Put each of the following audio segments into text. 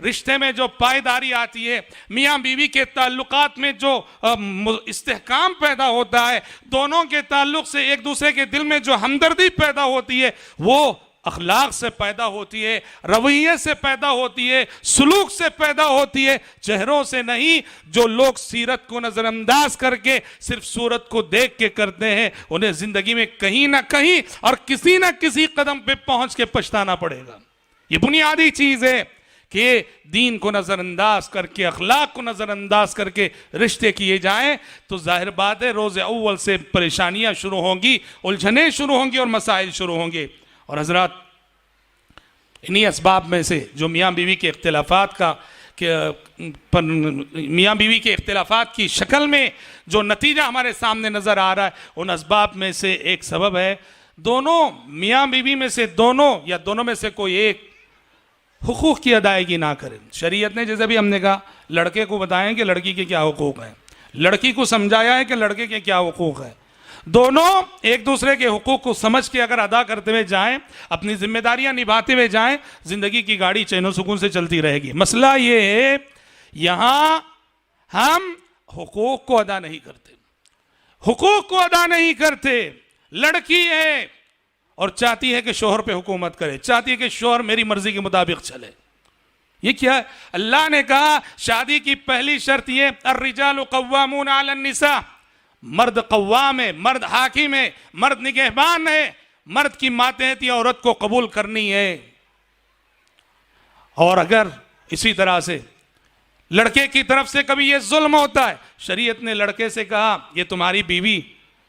रिश्ते में जो पायदारी आती है, मियाँ बीवी के ताल्लुकात में जो इस्तेहकाम पैदा होता है, दोनों के ताल्लुक से एक दूसरे के दिल में जो हमदर्दी पैदा होती है, वो अखलाक से पैदा होती है, रवैये से पैदा होती है, सुलूक से पैदा होती है, चेहरों से नहीं। जो लोग सीरत को नजरअंदाज करके सिर्फ सूरत को देख के करते हैं, उन्हें जिंदगी में कहीं ना कहीं और किसी ना किसी कदम पे पहुंच के पछताना पड़ेगा। ये बुनियादी चीज है कि दीन को नजरअंदाज करके, अखलाक को नजरअंदाज करके रिश्ते किए जाएं तो जाहिर बात है रोज़े अव्वल से परेशानियां शुरू होंगी, उलझनें शुरू होंगी और मसाइल शुरू होंगे। और हजरात, इन्हीं असबाब में से जो मियाँ बीवी के इख्तिलाफात का मियाँ बीवी के इख्तिलाफात की शक्ल में जो नतीजा हमारे सामने नज़र आ रहा है, उन असबाब में से एक सबब है दोनों मियाँ बीवी में से दोनों या दोनों में से कोई एक हुकूक की अदायगी ना करें। शरीयत ने, जैसे भी हमने कहा, लड़के को बताएं कि लड़की के क्या हुकूक हैं, लड़की को समझाया है कि लड़के के क्या हुकूक है। दोनों एक दूसरे के हुकूक को समझ के अगर अदा करते हुए जाएं, अपनी जिम्मेदारियां निभाते हुए जाएं, जिंदगी की गाड़ी चैनो सुकून से चलती रहेगी। मसला ये है, यहां हम हुकूक को अदा नहीं करते, हुकूक को अदा नहीं करते। लड़की है और चाहती है कि शोहर पे हुकूमत करे, चाहती है कि शोहर मेरी मर्जी के मुताबिक चले। ये क्या है? अल्लाह ने कहा शादी की पहली शर्त ये, अर्रिजालु कव्वामून अलन निसा, मर्द कव्वाम है, मर्द हाकिम है, मर्द निगहबान है, मर्द की मातहती औरत को कबूल करनी है। और अगर इसी तरह से लड़के की तरफ से कभी ये जुल्म होता है, शरीयत ने लड़के से कहा ये तुम्हारी बीवी,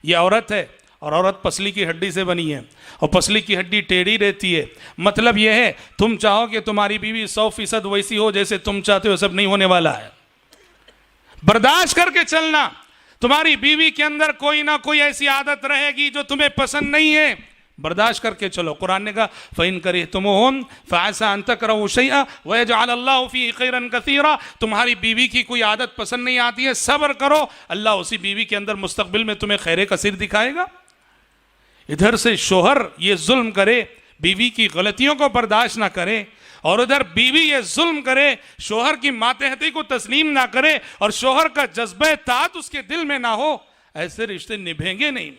ये औरत है और औरत पसली की हड्डी से बनी है और पसली की हड्डी टेढ़ी रहती है, मतलब यह है तुम चाहो कि तुम्हारी बीवी 100% वैसी हो जैसे तुम चाहते हो, सब नहीं होने वाला है। बर्दाश्त करके चलना। तुम्हारी बीवी के अंदर कोई ना कोई ऐसी आदत रहेगी जो तुम्हें पसंद नहीं है, बर्दाश्त करके चलो। कुरान ने कहा फ़इन करिहतुमूहुन फ़असा अन तकरहू शैअन व यजअल अल्लाहु फ़ीही खैरन कसीरा। तुम्हारी बीवी की कोई आदत पसंद नहीं आती है, सब्र करो, अल्लाह उसी बीवी के अंदर मुस्तकबिल में तुम्हें खैर कसीर दिखाएगा। इधर से शोहर ये जुल्म करे, बीवी की गलतियों को बर्दाश्त ना करे, और उधर बीवी ये जुल्म करे, शोहर की मातहती को तस्लीम ना करे और शोहर का जज्बे तात उसके दिल में ना हो, ऐसे रिश्ते निभेंगे नहीं।